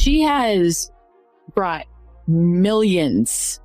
she has brought millions,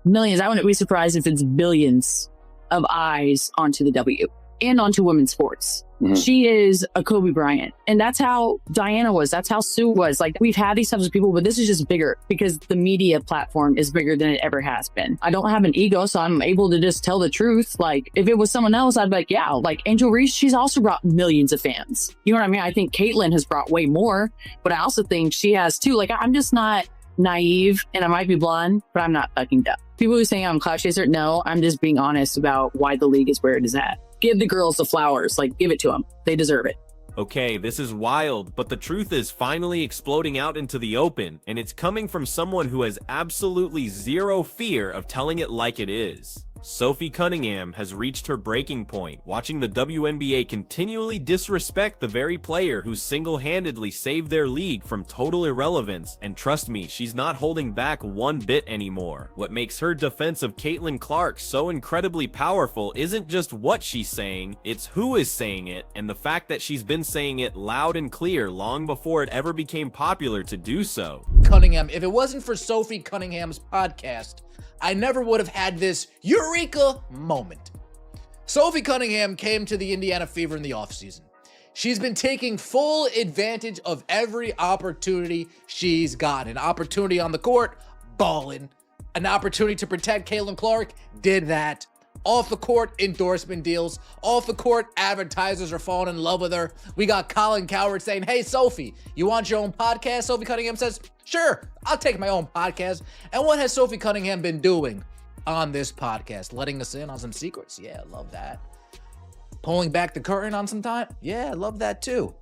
I wouldn't be surprised if it's billions of eyes onto the W and onto women's sports. Mm-hmm. She is a Kobe Bryant. And that's how Diana was. That's how Sue was. Like, we've had these types of people, but this is just bigger because the media platform is bigger than it ever has been. I don't have an ego, so I'm able to just tell the truth. Like, if it was someone else, I'd be like, yeah, like Angel Reese, she's also brought millions of fans. You know what I mean? I think Caitlyn has brought way more, but I also think she has too. Like, I'm just not naive, and I might be blonde, but I'm not fucking dumb. People who say I'm a clout chaser, no, I'm just being honest about why the league is where it is at. Give the girls the flowers, like, give it to them. They deserve it. Okay, this is wild, but the truth is finally exploding out into the open, and it's coming from someone who has absolutely zero fear of telling it like it is. Sophie Cunningham has reached her breaking point, watching the WNBA continually disrespect the very player who single-handedly saved their league from total irrelevance, and trust me, she's not holding back one bit anymore. What makes her defense of Caitlin Clark so incredibly powerful isn't just what she's saying, it's who is saying it, and the fact that she's been saying it loud and clear long before it ever became popular to do so. Cunningham, if it wasn't for Sophie Cunningham's podcast, I never would have had this eureka moment. Sophie Cunningham came to the Indiana Fever in the offseason. She's been taking full advantage of every opportunity she's gotten. An opportunity on the court, ballin'. An opportunity to protect Caitlin Clark, did that. Off the court, endorsement deals. Off the court, advertisers are falling in love with her. We got Colin Cowherd saying, hey, Sophie, you want your own podcast? Sophie Cunningham says, sure, I'll take my own podcast. And what has Sophie Cunningham been doing on this podcast? Letting us in on some secrets? Yeah, I love that. Pulling back the curtain on some time? Yeah, I love that too.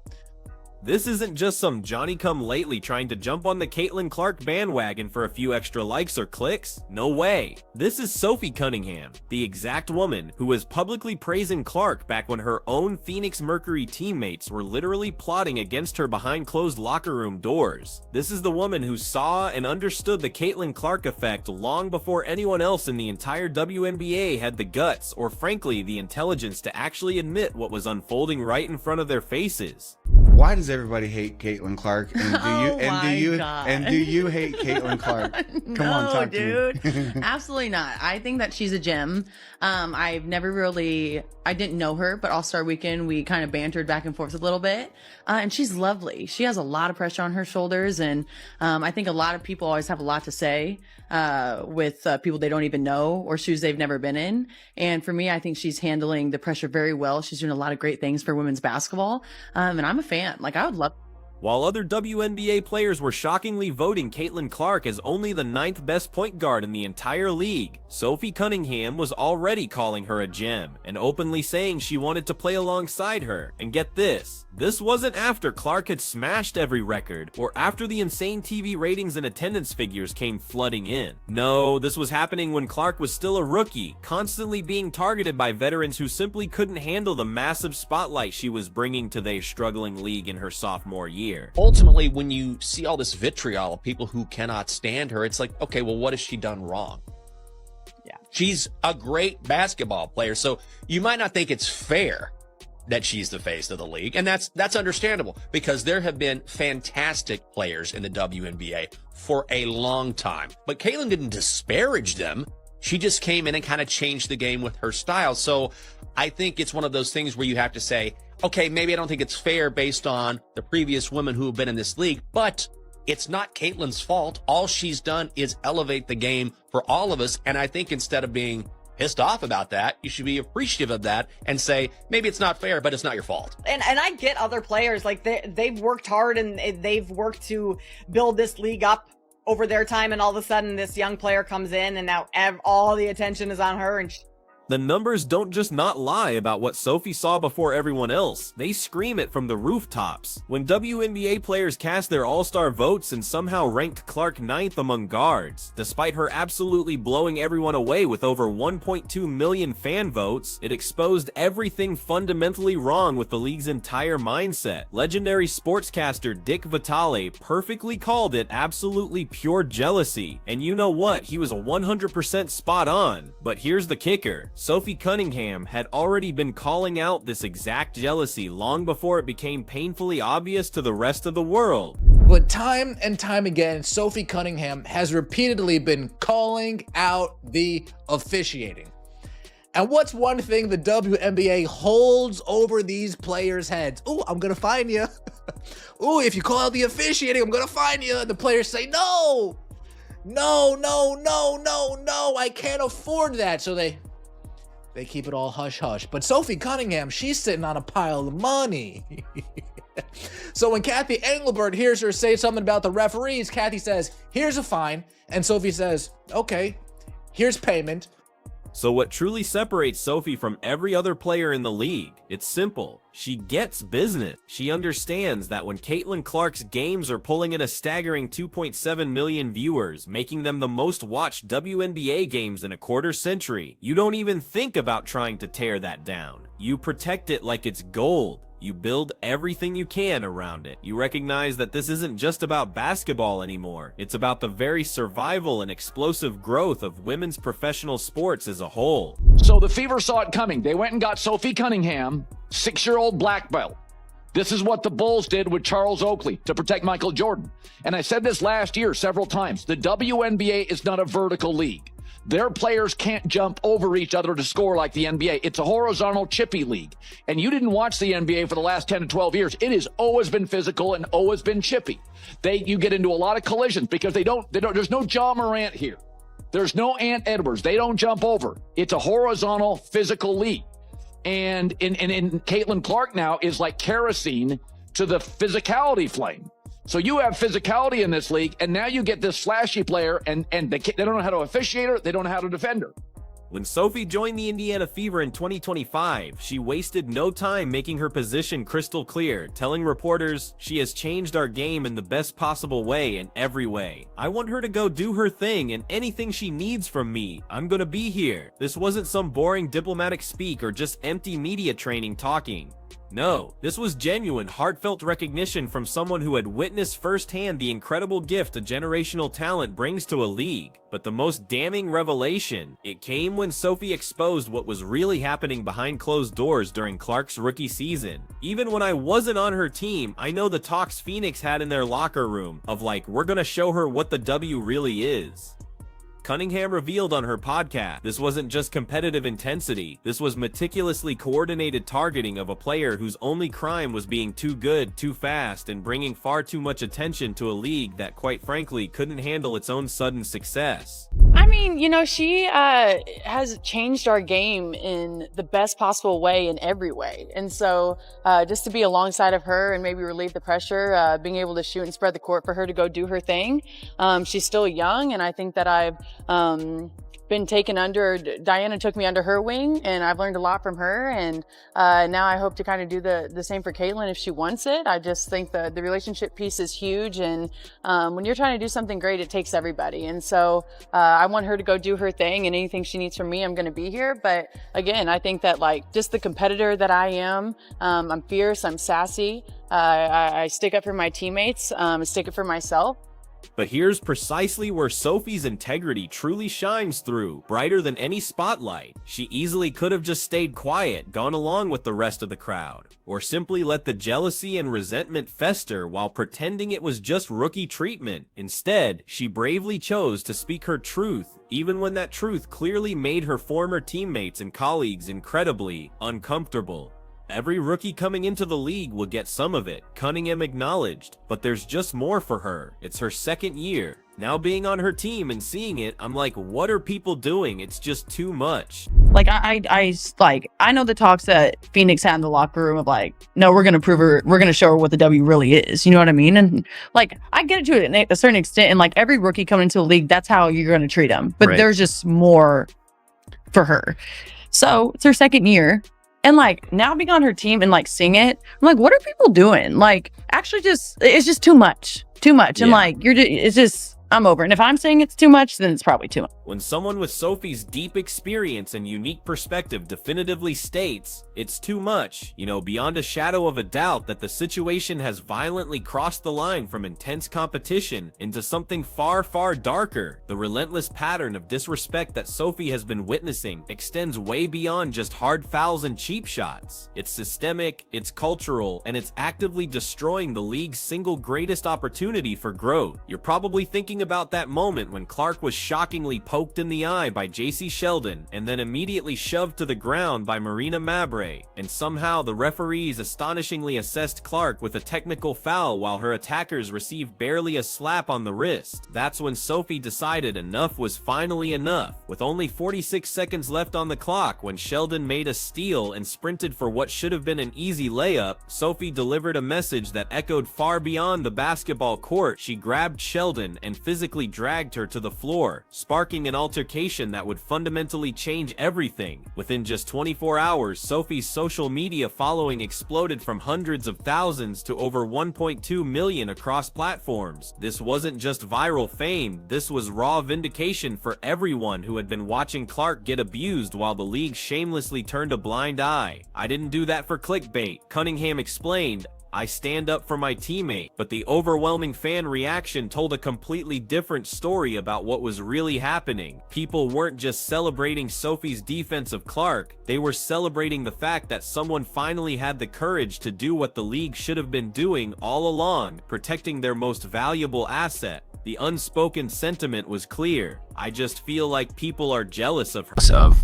This isn't just some Johnny-come-lately trying to jump on the Caitlin Clark bandwagon for a few extra likes or clicks. No way. This is Sophie Cunningham, the exact woman who was publicly praising Clark back when her own Phoenix Mercury teammates were literally plotting against her behind closed locker room doors. This is the woman who saw and understood the Caitlin Clark effect long before anyone else in the entire WNBA had the guts, or frankly, the intelligence to actually admit what was unfolding right in front of their faces. Why does everybody hate Caitlin Clark? And do you hate Caitlin Clark? Come on, talk dude. to me. Absolutely not. I think that she's a gem. I didn't know her, but All-Star Weekend, we kind of bantered back and forth a little bit. And she's lovely. She has a lot of pressure on her shoulders. And I think a lot of people always have a lot to say with people they don't even know or shoes they've never been in. And for me, I think she's handling the pressure very well. She's doing a lot of great things for women's basketball. And I'm a fan. Like, I would love. While other WNBA players were shockingly voting Caitlin Clark as only the 9th best point guard in the entire league, Sophie Cunningham was already calling her a gem and openly saying she wanted to play alongside her. And get this wasn't after Clark had smashed every record or after the insane TV ratings and attendance figures came flooding in. No, this was happening when Clark was still a rookie, constantly being targeted by veterans who simply couldn't handle the massive spotlight she was bringing to their struggling league in her sophomore year. Ultimately, when you see all this vitriol of people who cannot stand her, it's like, okay, well, what has she done wrong? Yeah. She's a great basketball player, so you might not think it's fair that she's the face of the league, and that's understandable because there have been fantastic players in the WNBA for a long time. But Caitlin didn't disparage them. She just came in and kind of changed the game with her style. So I think it's one of those things where you have to say, okay, maybe I don't think it's fair based on the previous women who have been in this league, but it's not Caitlin's fault. All she's done is elevate the game for all of us. And I think instead of being pissed off about that, you should be appreciative of that and say, maybe it's not fair, but it's not your fault. And I get other players, like they've worked hard and they've worked to build this league up over their time, and all of a sudden this young player comes in and now all the attention is on her, and The numbers don't just not lie about what Sophie saw before everyone else, they scream it from the rooftops. When WNBA players cast their all-star votes and somehow ranked Clark 9th among guards, despite her absolutely blowing everyone away with over 1.2 million fan votes, it exposed everything fundamentally wrong with the league's entire mindset. Legendary sportscaster Dick Vitale perfectly called it absolutely pure jealousy. And you know what? He was 100% spot on. But here's the kicker. Sophie Cunningham had already been calling out this exact jealousy long before it became painfully obvious to the rest of the world. But time and time again, Sophie Cunningham has repeatedly been calling out the officiating. And what's one thing the WNBA holds over these players' heads? Ooh, I'm going to fine you. Ooh, if you call out the officiating, I'm going to fine you. And the players say, no, I can't afford that. So they keep it all hush-hush. But Sophie Cunningham, she's sitting on a pile of money. So when Kathy Engelbert hears her say something about the referees, Kathy says, here's a fine. And Sophie says, okay, here's payment. So what truly separates Sophie from every other player in the league? It's simple. She gets business. She understands that when Caitlin Clark's games are pulling in a staggering 2.7 million viewers, making them the most watched WNBA games in a quarter century, you don't even think about trying to tear that down. You protect it like it's gold. You build everything you can around it. You recognize that this isn't just about basketball anymore. It's about the very survival and explosive growth of women's professional sports as a whole. So the Fever saw it coming. They went and got Sophie Cunningham, 6-year-old black belt. This is what the Bulls did with Charles Oakley to protect Michael Jordan. And I said this last year several times. The WNBA is not a vertical league. Their players can't jump over each other to score like the NBA. It's a horizontal chippy league. And you didn't watch the NBA for the last 10 to 12 years. It has always been physical and always been chippy. You get into a lot of collisions because there's no Ja Morant here. There's no Ant Edwards. They don't jump over. It's a horizontal physical league. And Caitlin Clark now is like kerosene to the physicality flame. So you have physicality in this league, and now you get this flashy player, and they don't know how to officiate her, they don't know how to defend her. When Sophie joined the Indiana Fever in 2025, she wasted no time making her position crystal clear, telling reporters, "She has changed our game in the best possible way in every way. I want her to go do her thing, and anything she needs from me, I'm gonna be here." This wasn't some boring diplomatic speak or just empty media training talking. No, this was genuine, heartfelt recognition from someone who had witnessed firsthand the incredible gift a generational talent brings to a league. But the most damning revelation, it came when Sophie exposed what was really happening behind closed doors during Clark's rookie season. Even when I wasn't on her team, I know the talks Phoenix had in their locker room of like, we're gonna show her what the W really is. Cunningham revealed on her podcast, this wasn't just competitive intensity, this was meticulously coordinated targeting of a player whose only crime was being too good, too fast, and bringing far too much attention to a league that quite frankly couldn't handle its own sudden success. I mean, you know, she has changed our game in the best possible way in every way. And so just to be alongside of her and maybe relieve the pressure, being able to shoot and spread the court for her to go do her thing. She's still young, and I think that I've been taken under, Diana took me under her wing, and I've learned a lot from her, and now I hope to kind of do the same for Caitlin if she wants it. I just think the relationship piece is huge, and when you're trying to do something great, it takes everybody, and so I want her to go do her thing, and anything she needs from me, I'm going to be here. But again, I think that like just the competitor that I am, I'm fierce, I'm sassy, I stick up for my teammates, I stick up for myself. But here's precisely where Sophie's integrity truly shines through, brighter than any spotlight. She easily could have just stayed quiet, gone along with the rest of the crowd, or simply let the jealousy and resentment fester while pretending it was just rookie treatment. Instead, she bravely chose to speak her truth, even when that truth clearly made her former teammates and colleagues incredibly uncomfortable. Every rookie coming into the league will get some of it, Cunningham acknowledged, but there's just more for her. It's her second year. Now being on her team and seeing it, I'm like, what are people doing? It's just too much. Like I know the talks that Phoenix had in the locker room of like, no, we're gonna prove her, we're gonna show her what the W really is. You know what I mean? And like, I get it to a certain extent. And like every rookie coming into the league, that's how you're gonna treat them. But there's just more for her. So it's her second year. And like now being on her team and like seeing it, I'm like, what are people doing? Like actually it's just too much. And like, it's just, I'm over. And if I'm saying it's too much, then it's probably too much. When someone with Sophie's deep experience and unique perspective definitively states, it's too much, you know, beyond a shadow of a doubt that the situation has violently crossed the line from intense competition into something far, far darker. The relentless pattern of disrespect that Sophie has been witnessing extends way beyond just hard fouls and cheap shots. It's systemic, it's cultural, and it's actively destroying the league's single greatest opportunity for growth. You're probably thinking about that moment when Clark was shockingly poked in the eye by JC Sheldon and then immediately shoved to the ground by Marina Mabre, and somehow the referees astonishingly assessed Clark with a technical foul while her attackers received barely a slap on the wrist. That's when Sophie decided enough was finally enough. With only 46 seconds left on the clock when Sheldon made a steal and sprinted for what should have been an easy layup, Sophie delivered a message that echoed far beyond the basketball court. She grabbed Sheldon and physically dragged her to the floor, sparking an altercation that would fundamentally change everything. Within just 24 hours, Sophie's social media following exploded from hundreds of thousands to over 1.2 million across platforms. This wasn't just viral fame, this was raw vindication for everyone who had been watching Clark get abused while the league shamelessly turned a blind eye. "I didn't do that for clickbait," Cunningham explained. "I stand up for my teammate." But the overwhelming fan reaction told a completely different story about what was really happening. People weren't just celebrating Sophie's defense of Clark, they were celebrating the fact that someone finally had the courage to do what the league should have been doing all along, protecting their most valuable asset. The unspoken sentiment was clear. "I just feel like people are jealous of her." Of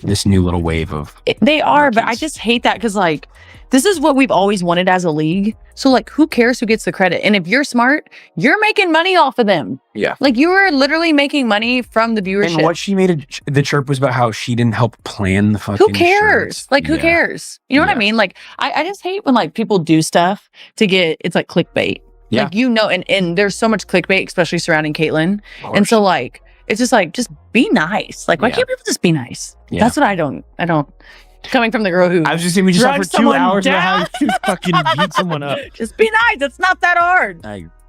this new little wave of They are, but I just hate that because, like, this is what we've always wanted as a league. So, like, who cares who gets the credit? And if you're smart, you're making money off of them. Yeah. Like, you were literally making money from the viewership. And what she made the chirp was about how she didn't help plan the fucking Who cares? shirts. Like, who Yeah. cares? You know what I mean? Like, I just hate when, like, people do stuff to get, it's like clickbait. Yeah. Like, you know, and there's so much clickbait, especially surrounding Caitlyn. Of And so, course. like, it's just like, just be nice. Like, why Yeah. can't people just be nice? Yeah. That's what I don't, coming from the girl who I was just saying we just drug talked for 2 someone hours about how down. you fucking beat someone up. Just be nice. It's not that hard.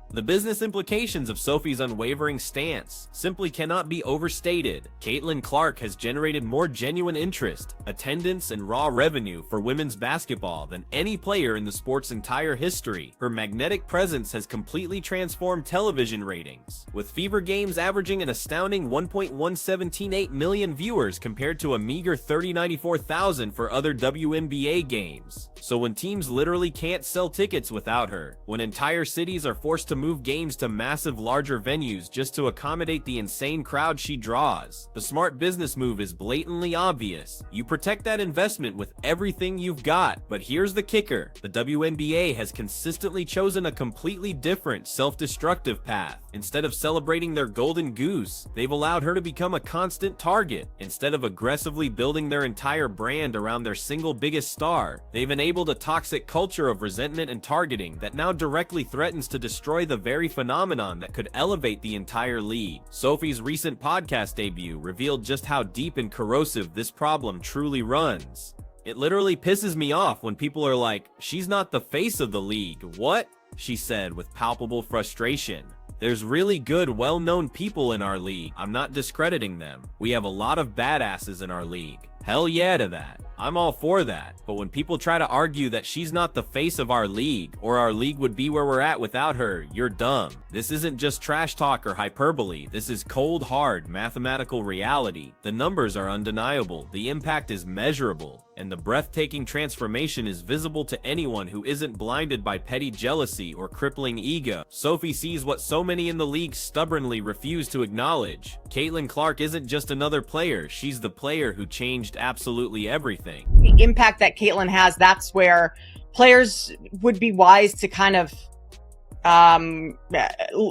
The business implications of Sophie's unwavering stance simply cannot be overstated. Caitlin Clark has generated more genuine interest, attendance, and raw revenue for women's basketball than any player in the sport's entire history. Her magnetic presence has completely transformed television ratings, with Fever games averaging an astounding 1.178 million viewers compared to a meager 94,000 for other WNBA games. So when teams literally can't sell tickets without her, when entire cities are forced to move games to massive larger venues just to accommodate the insane crowd she draws, the smart business move is blatantly obvious. You protect that investment with everything you've got. But here's the kicker. The WNBA has consistently chosen a completely different, self-destructive path. Instead of celebrating their golden goose, they've allowed her to become a constant target. Instead of aggressively building their entire brand around their single biggest star, they've enabled a toxic culture of resentment and targeting that now directly threatens to destroy the very phenomenon that could elevate the entire league. Sophie's recent podcast debut revealed just how deep and corrosive this problem truly runs. It literally pisses me off when people are like, "She's not the face of the league." What? She said with palpable frustration. There's really good, well-known people in our league. I'm not discrediting them. We have a lot of badasses in our league. Hell yeah to that. I'm all for that. But when people try to argue that she's not the face of our league, or our league would be where we're at without her, you're dumb. This isn't just trash talk or hyperbole. This is cold, hard, mathematical reality. The numbers are undeniable. The impact is measurable. And the breathtaking transformation is visible to anyone who isn't blinded by petty jealousy or crippling ego. Sophie sees what so many in the league stubbornly refuse to acknowledge. Caitlin Clark isn't just another player. She's the player who changed absolutely everything. The impact that Caitlyn has, that's where players would be wise to kind of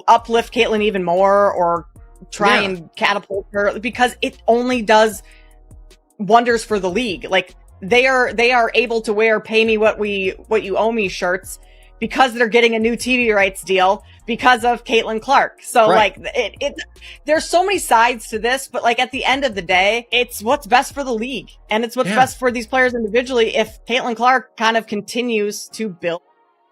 uplift Caitlyn even more, or try and catapult her, because it only does wonders for the league. Like, they are able to wear "pay me what you owe me" shirts because they're getting a new TV rights deal because of Caitlin Clark. So like there's so many sides to this, but like at the end of the day, it's what's best for the league, and it's what's best for these players individually if Caitlin Clark kind of continues to build.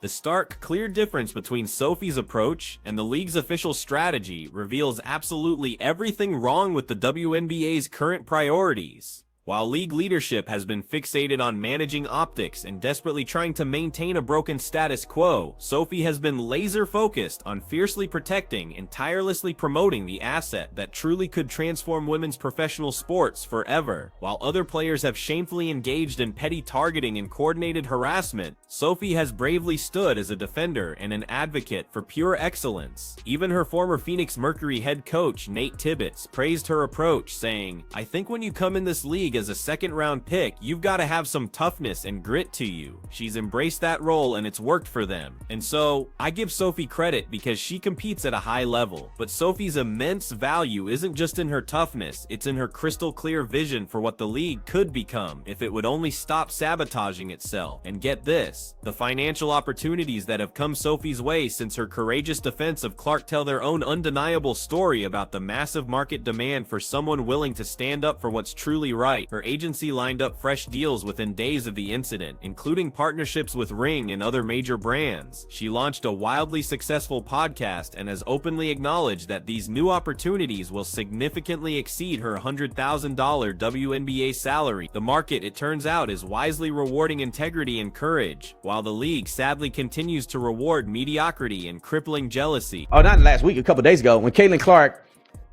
The stark, clear difference between Sophie's approach and the league's official strategy reveals absolutely everything wrong with the WNBA's current priorities. While league leadership has been fixated on managing optics and desperately trying to maintain a broken status quo, Sophie has been laser-focused on fiercely protecting and tirelessly promoting the asset that truly could transform women's professional sports forever. While other players have shamefully engaged in petty targeting and coordinated harassment, Sophie has bravely stood as a defender and an advocate for pure excellence. Even her former Phoenix Mercury head coach, Nate Tibbetts, praised her approach, saying, "I think when you come in this league as a second-round pick, you've got to have some toughness and grit to you." She's embraced that role and it's worked for them. And so, I give Sophie credit because she competes at a high level. But Sophie's immense value isn't just in her toughness, it's in her crystal clear vision for what the league could become if it would only stop sabotaging itself. And get this, the financial opportunities that have come Sophie's way since her courageous defense of Clark tell their own undeniable story about the massive market demand for someone willing to stand up for what's truly right. Her agency lined up fresh deals within days of the incident, including partnerships with Ring and other major brands. She launched a wildly successful podcast and has openly acknowledged that these new opportunities will significantly exceed her $100,000 WNBA salary. The market, it turns out, is wisely rewarding integrity and courage, while the league sadly continues to reward mediocrity and crippling jealousy. Oh, not last week, a couple days ago, when Caitlin Clark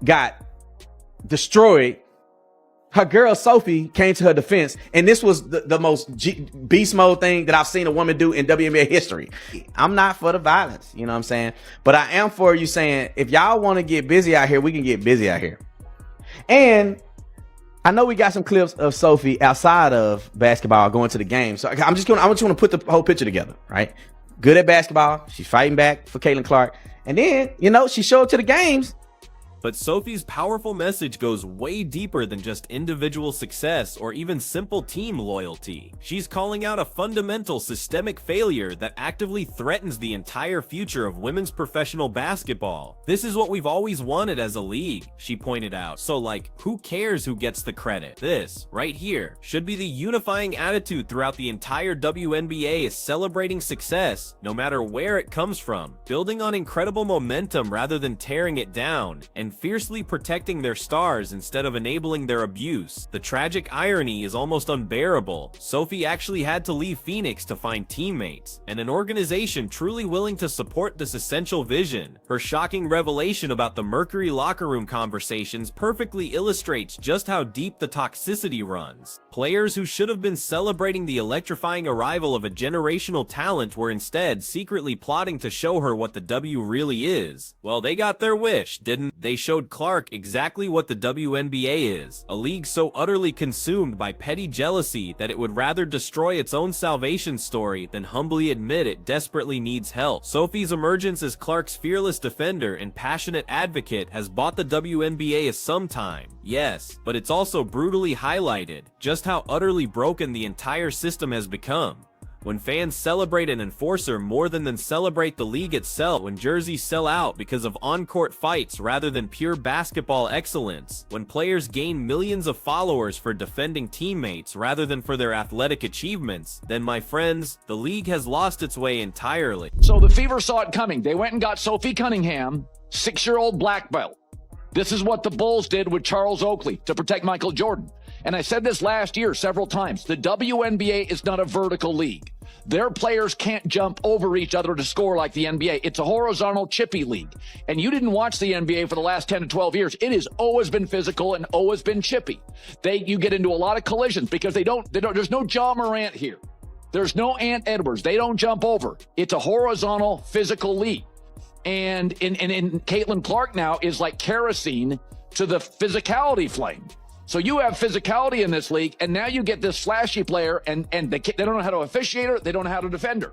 got destroyed, her girl Sophie came to her defense, and this was the most beast mode thing that I've seen a woman do in WNBA history. I'm not for the violence, you know what I'm saying? But I am for you saying, if y'all want to get busy out here, we can get busy out here. And I know we got some clips of Sophie outside of basketball going to the game. So I just want to put the whole picture together, right? Good at basketball. She's fighting back for Caitlin Clark. And then, you know, she showed up to the games. But Sophie's powerful message goes way deeper than just individual success or even simple team loyalty. She's calling out a fundamental systemic failure that actively threatens the entire future of women's professional basketball. This is what we've always wanted as a league, she pointed out. So like, who cares who gets the credit? This, right here, should be the unifying attitude throughout the entire WNBA, is celebrating success, no matter where it comes from, building on incredible momentum rather than tearing it down, and fiercely protecting their stars instead of enabling their abuse. The tragic irony is almost unbearable. Sophie actually had to leave Phoenix to find teammates, and an organization truly willing to support this essential vision. Her shocking revelation about the Mercury locker room conversations perfectly illustrates just how deep the toxicity runs. Players who should have been celebrating the electrifying arrival of a generational talent were instead secretly plotting to show her what the W really is. Well, they got their wish, didn't they? Showed Clark exactly what the WNBA is, a league so utterly consumed by petty jealousy that it would rather destroy its own salvation story than humbly admit it desperately needs help. Sophie's emergence as Clark's fearless defender and passionate advocate has bought the WNBA some time, yes, but it's also brutally highlighted just how utterly broken the entire system has become. When fans celebrate an enforcer more than celebrate the league itself, when jerseys sell out because of on-court fights rather than pure basketball excellence, when players gain millions of followers for defending teammates rather than for their athletic achievements, then my friends, the league has lost its way entirely. So the Fever saw it coming. They went and got Sophie Cunningham, 6-year-old black belt. This is what the Bulls did with Charles Oakley to protect Michael Jordan. And I said this last year several times. The WNBA is not a vertical league. Their players can't jump over each other to score like the NBA. It's a horizontal chippy league. And you didn't watch the NBA for the last 10 to 12 years. It has always been physical and always been chippy. You get into a lot of collisions because there's no Ja Morant here. There's no Ant Edwards. They don't jump over. It's a horizontal physical league. And in Caitlin Clark now is like kerosene to the physicality flame. So you have physicality in this league, and now you get this flashy player, and they don't know how to officiate her, they don't know how to defend her.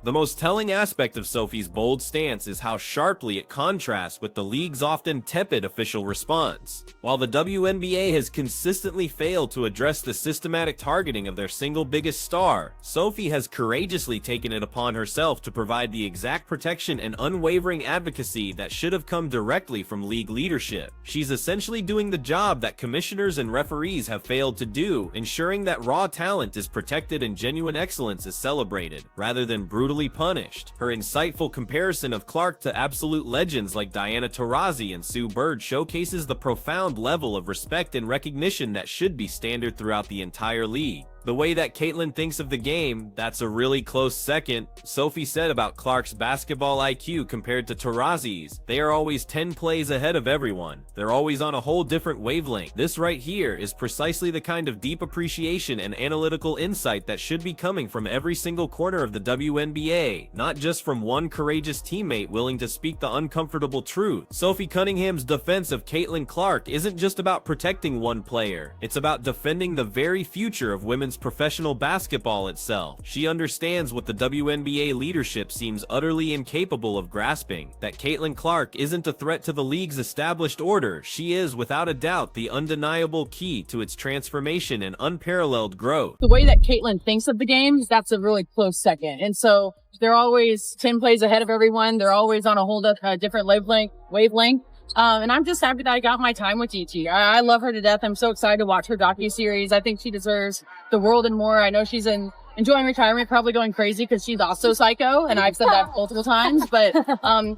The most telling aspect of Sophie's bold stance is how sharply it contrasts with the league's often tepid official response. While the WNBA has consistently failed to address the systematic targeting of their single biggest star, Sophie has courageously taken it upon herself to provide the exact protection and unwavering advocacy that should have come directly from league leadership. She's essentially doing the job that commissioners and referees have failed to do, ensuring that raw talent is protected and genuine excellence is celebrated, rather than brutally brutally punished. Her insightful comparison of Clark to absolute legends like Diana Taurasi and Sue Bird showcases the profound level of respect and recognition that should be standard throughout the entire league. The way that Caitlin thinks of the game, that's a really close second. Sophie said about Clark's basketball IQ compared to Taurasi's. They are always 10 plays ahead of everyone. They're always on a whole different wavelength. This right here is precisely the kind of deep appreciation and analytical insight that should be coming from every single corner of the WNBA, not just from one courageous teammate willing to speak the uncomfortable truth. Sophie Cunningham's defense of Caitlin Clark isn't just about protecting one player. It's about defending the very future of women's professional basketball itself. She understands what the WNBA leadership seems utterly incapable of grasping, that Caitlin Clark isn't a threat to the league's established order. She is, without a doubt, the undeniable key to its transformation and unparalleled growth. The way that Caitlin thinks of the game, that's a really close second. And so they're always 10 plays ahead of everyone. They're always on a whole different wavelength. And I'm just happy that I got my time with DT. I love her to death. I'm so excited to watch her docuseries. I think she deserves the world and more. I know she's enjoying retirement, probably going crazy because she's also psycho, and I've said that multiple times. But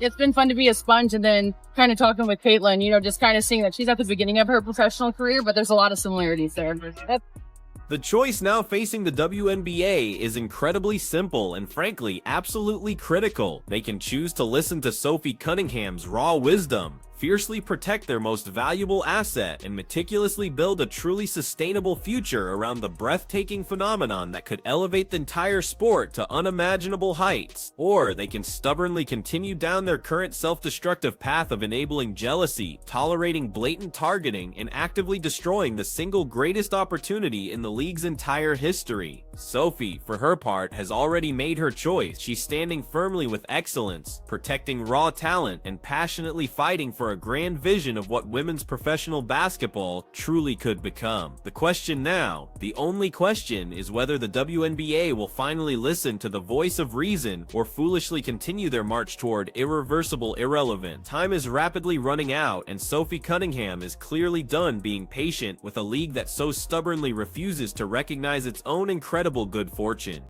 it's been fun to be a sponge, and then kind of talking with Caitlin, you know, just kind of seeing that she's at the beginning of her professional career, but there's a lot of similarities there. The choice now facing the WNBA is incredibly simple and frankly absolutely critical. They can choose to listen to Sophie Cunningham's raw wisdom, fiercely protect their most valuable asset, and meticulously build a truly sustainable future around the breathtaking phenomenon that could elevate the entire sport to unimaginable heights. Or they can stubbornly continue down their current self-destructive path of enabling jealousy, tolerating blatant targeting, and actively destroying the single greatest opportunity in the league's entire history. Sophie, for her part, has already made her choice. She's standing firmly with excellence, protecting raw talent, and passionately fighting for a grand vision of what women's professional basketball truly could become. The question now, the only question, is whether the WNBA will finally listen to the voice of reason or foolishly continue their march toward irreversible irrelevance. Time is rapidly running out, and Sophie Cunningham is clearly done being patient with a league that so stubbornly refuses to recognize its own incredible good fortune.